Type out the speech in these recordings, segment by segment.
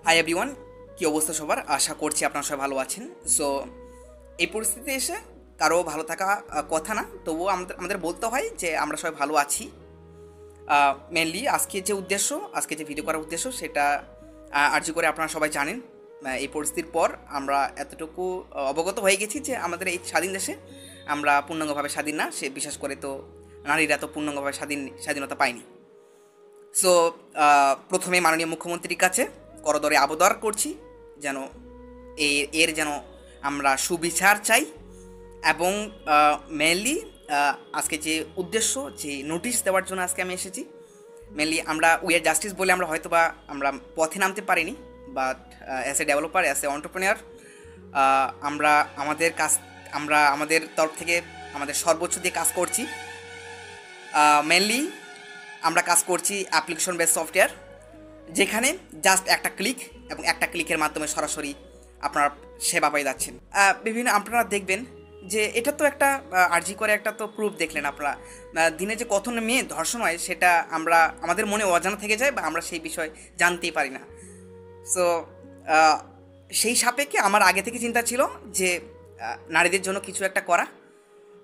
Hi everyone, কী অবস্থা সবার? আশা করছি আপনারা সবাই ভালো আছেন। সো এই পরিস্থিতিতে এসে কারো ভালো থাকা কথা না, তবুও আমাদের বলতে হয় যে আমরা সবাই ভালো আছি। মেনলি আজকে যে ভিডিও করার উদ্দেশ্য সেটা আর্জি করে আপনারা সবাই জানেন। এই পরিস্থিতির পর আমরা এতটুকু অবগত হয়ে গেছি যে আমাদের এই স্বাধীন দেশে আমরা পূর্ণাঙ্গভাবে স্বাধীন না। সে বিশেষ করে তো নারীরা তো পূর্ণাঙ্গভাবে স্বাধীনতা পায়নি। সো প্রথমে মাননীয় মুখ্যমন্ত্রীর কাছে করদরে আবেদন করছি যেন এর যেন আমরা সুবিচার চাই, এবং মেনলি আজকে যে উদ্দেশ্য, যে নোটিশ দেওয়ার জন্য আজকে আমি এসেছি, মেনলি আমরা উইয়ার জাস্টিস বলে আমরা পথে নামতে পারিনি, but as a developer, as A entrepreneur আমরা আমাদের তরফ থেকে আমাদের সর্বোচ্চ দিয়ে কাজ করছি। মেনলি আমরা কাজ করছি অ্যাপ্লিকেশন বেস সফটওয়্যার, যেখানে জাস্ট একটা ক্লিক এবং একটা ক্লিকের মাধ্যমে সরাসরি আপনারা সেবা পেয়ে যাচ্ছেন। আপনারা দেখবেন যে এটা তো একটা আর্জি করে একটা তো প্রুফ দেখলেন আপনারা। দিনে যে কত মেয়ে ধর্ষণ হয় সেটা আমাদের মনে অজানা থেকে যায়, বা আমরা সেই বিষয় জানতেই পারি না। সো সেই সাপেক্ষে আমার আগে থেকে চিন্তা ছিল যে নারীদের জন্য কিছু একটা করা,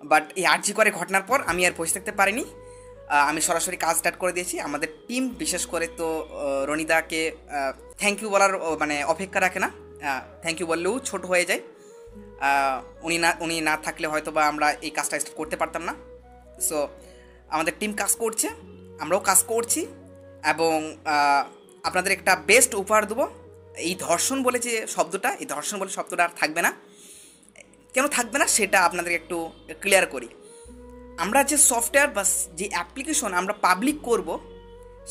বাট এই আর্জি করে ঘটনার পর আমি আর বসে থাকতে পারিনি। আমি সরাসরি কাজ স্টার্ট করে দিয়েছি। আমাদের টিম বিশেষ করে তো রনিদাকে থ্যাংক ইউ বলার মানে অপেক্ষা রাখে না, থ্যাংক ইউ বললেও ছোট হয়ে যায়। উনি না থাকলে হয়তো বা আমরা এই কাজটা স্টার্ট করতে পারতাম না। সো আমাদের টিম কাজ করছে, আমরাও কাজ করছি, এবং আপনাদের একটা বেস্ট উপহার দেবো। এই ধর্ষণ বলে শব্দটা আর থাকবে না। কেন থাকবে না সেটা আপনাদের একটু ক্লিয়ার করি। আমরা যে সফটওয়্যার বা যে অ্যাপ্লিকেশন আমরা পাবলিক করব,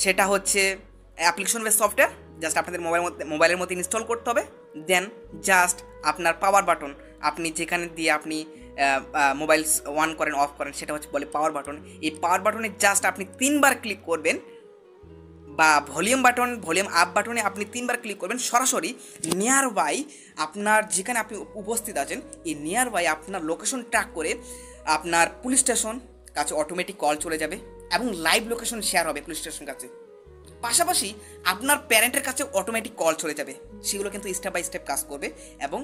সেটা হচ্ছে অ্যাপ্লিকেশন বেস সফটওয়্যার। জাস্ট আপনাদের মোবাইলের মধ্যে ইনস্টল করতে হবে। দেন জাস্ট আপনার পাওয়ার বাটন, আপনি যেখানে দিয়ে আপনি মোবাইল অন করেন অফ করেন, সেটা হচ্ছে বলে পাওয়ার বাটন। এই পাওয়ার বাটনে জাস্ট আপনি 3 বার ক্লিক করবেন, বা ভলিউম আপ বাটনে আপনি 3 বার ক্লিক করবেন। সরাসরি নিয়ার বাই আপনার যেখানে আপনি উপস্থিত আছেন, এই নিয়ার বাই আপনার লোকেশন ট্র্যাক করে আপনার পুলিশ স্টেশন কাছে অটোমেটিক কল চলে যাবে, এবং লাইভ লোকেশন শেয়ার হবে পুলিশ স্টেশন কাছে। পাশাপাশি আপনার প্যারেন্টের কাছে অটোমেটিক কল চলে যাবে, সেগুলো কিন্তু স্টেপ বাই স্টেপ কাজ করবে, এবং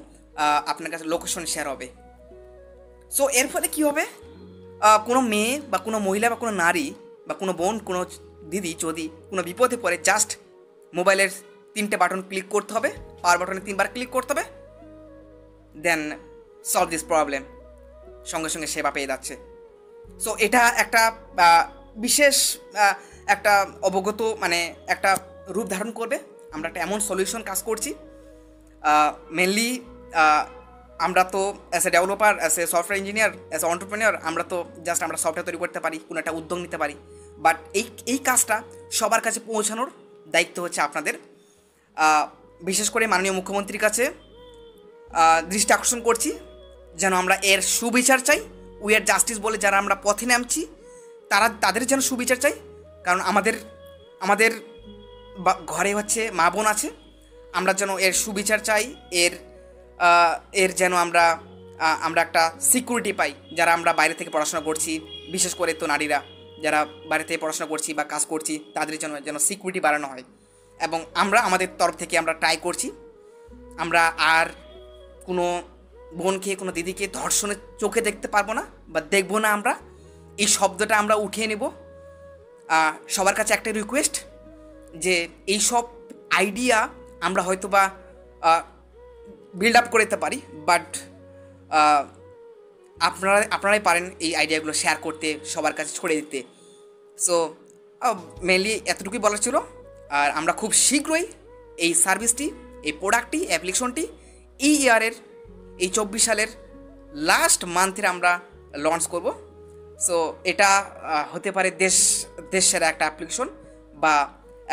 আপনার কাছে লোকেশন শেয়ার হবে। সো এর ফলে কী হবে, কোনো মেয়ে বা কোনো মহিলা বা কোনো নারী বা কোনো বোন, কোনো দিদি যদি কোনো বিপদে পড়ে, জাস্ট মোবাইলের 3টে বাটন ক্লিক করতে হবে, পাওয়ার বাটনে 3 বার ক্লিক করতে হবে, দেন সলভ দিস প্রবলেম, সঙ্গে সঙ্গে সেবা পেয়ে যাচ্ছে। সো এটা একটা বিশেষ একটা অবগত মানে একটা রূপ ধারণ করবে। আমরা একটা এমন সলিউশন কাজ করছি। মেনলি আমরা তো as a developer, as a software engineer, as a entrepreneur, আমরা সফটওয়্যার তৈরি করতে পারি, কোনো একটা উদ্যোগ নিতে পারি, বাট এই কাজটা সবার কাছে পৌঁছানোর দায়িত্ব হচ্ছে আপনাদের। বিশেষ করে মাননীয় মুখ্যমন্ত্রীর কাছে দৃষ্টি আকর্ষণ করছি যেন আমরা এর সুবিচার চাই। উইয়ার জাস্টিস বলে যারা আমরা পথে নামছি, তাদের যেন সুবিচার চাই। কারণ আমাদের ঘরে হচ্ছে মা বোন আছে, আমরা যেন এর সুবিচার চাই। এর যেন আমরা একটা সিকিউরিটি পাই, যারা আমরা বাইরে থেকে পড়াশোনা করছি, বিশেষ করে তো নারীরা যারা বাইরে থেকে পড়াশোনা করছি বা কাজ করছি, তাদের যেন সিকিউরিটি বাড়ানো হয়। এবং আমরা আমাদের তরফ থেকে আমরা ট্রাই করছি, আমরা আর কোনো বোনকে, কোনো দিদিকে ধর্ষণের চোখে দেখতে পারবো না বা দেখবো না। আমরা এই শব্দটা আমরা উঠিয়ে নেব। সবার কাছে একটা রিকোয়েস্ট যে এই সব আইডিয়া আমরা হয়তো বা বিল্ড আপ করে দিতে পারি, বাট আপনারাই পারেন এই আইডিয়াগুলো শেয়ার করতে, সবার কাছে ছড়িয়ে দিতে। সো মেনলি এতটুকুই বলার ছিল। আর আমরা খুব শীঘ্রই এই সার্ভিসটি, এই প্রোডাক্টটি, অ্যাপ্লিকেশনটি এই ইয়ারের, এই 24 সালের লাস্ট মান্থের আমরা লঞ্চ করব। সো এটা হতে পারে দেশ সেরা একটা অ্যাপ্লিকেশন, বা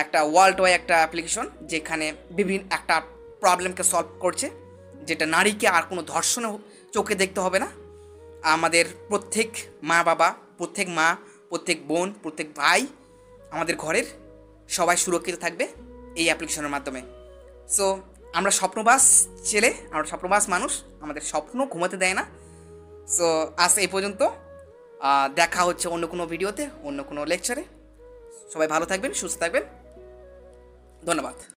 একটা ওয়ার্ল্ড ওয়াইড একটা অ্যাপ্লিকেশন, যেখানে বিভিন্ন একটা প্রবলেমকে সলভ করছে, যেটা নারীকে আর কোনো ধর্ষণ চোখে দেখতে হবে না। আমাদের প্রত্যেক মা বাবা, প্রত্যেক মা, প্রত্যেক বোন, প্রত্যেক ভাই, আমাদের ঘরের সবাই সুরক্ষিত থাকবে এই অ্যাপ্লিকেশনের মাধ্যমে। সো আমরা স্বপ্নবাস মানুষ, আমাদের স্বপ্ন ঘুমাতে দেয় না। সো আজ এই পর্যন্ত, দেখা হচ্ছে অন্য কোনো ভিডিওতে, অন্য কোনো লেকচারে। সবাই ভালো থাকবেন, সুস্থ থাকবেন। ধন্যবাদ।